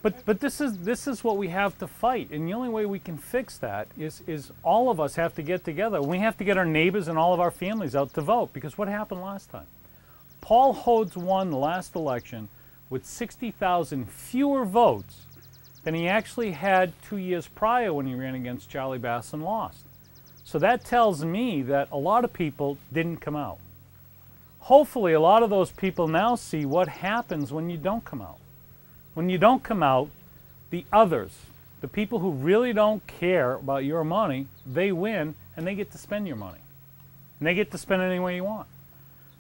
But this is what we have to fight, and the only way we can fix that is all of us have to get together. We have to get our neighbors and all of our families out to vote, because what happened last time? Paul Hodes won the last election with 60,000 fewer votes than he actually had 2 years prior when he ran against Charlie Bass and lost. So that tells me that a lot of people didn't come out. Hopefully a lot of those people now see what happens when you don't come out. When you don't come out, the others, the people who really don't care about your money, they win and they get to spend your money. And they get to spend it any way you want.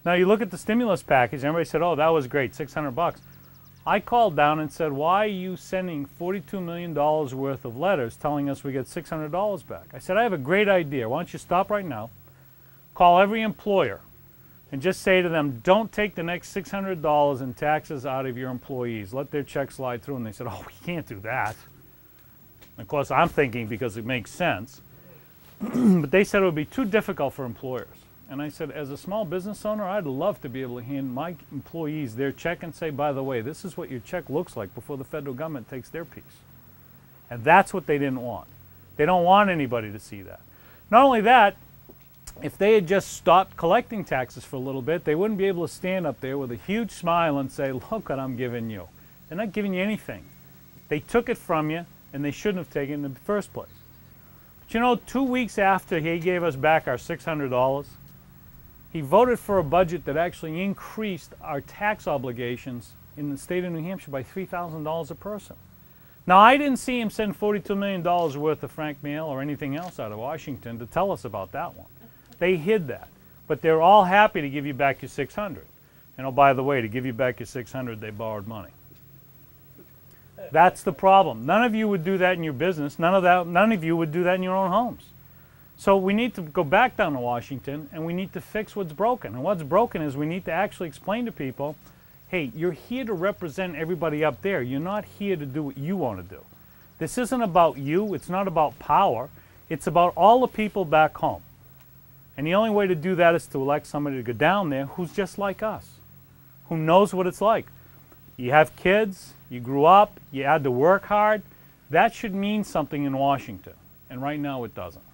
Now you look at the stimulus package, everybody said, oh, that was great, 600 bucks. I called down and said, why are you sending $42 million worth of letters telling us we get $600 back? I said, I have a great idea. Why don't you stop right now, call every employer, and just say to them, don't take the next $600 in taxes out of your employees. Let their check slide through. And they said, oh, we can't do that. And of course, I'm thinking because it makes sense. But they said it would be too difficult for employers. And I said, as a small business owner, I'd love to be able to hand my employees their check and say, by the way, this is what your check looks like before the federal government takes their piece. And that's what they didn't want. They don't want anybody to see that. Not only that, if they had just stopped collecting taxes for a little bit, they wouldn't be able to stand up there with a huge smile and say, look what I'm giving you. They're not giving you anything. They took it from you, and they shouldn't have taken it in the first place. But you know, 2 weeks after he gave us back our $600, he voted for a budget that actually increased our tax obligations in the state of New Hampshire by $3,000 a person. Now, I didn't see him send $42 million worth of frank mail or anything else out of Washington to tell us about that one. They hid that, but they're all happy to give you back your $600. And oh, by the way, to give you back your $600, they borrowed money. That's the problem. None of you would do that in your business. None of you would do that in your own homes. So we need to go back down to Washington, and we need to fix what's broken. And what's broken is we need to actually explain to people, hey, you're here to represent everybody up there. You're not here to do what you want to do. This isn't about you. It's not about power. It's about all the people back home. And the only way to do that is to elect somebody to go down there who's just like us, who knows what it's like. You have kids, you grew up, you had to work hard. That should mean something in Washington. And right now it doesn't.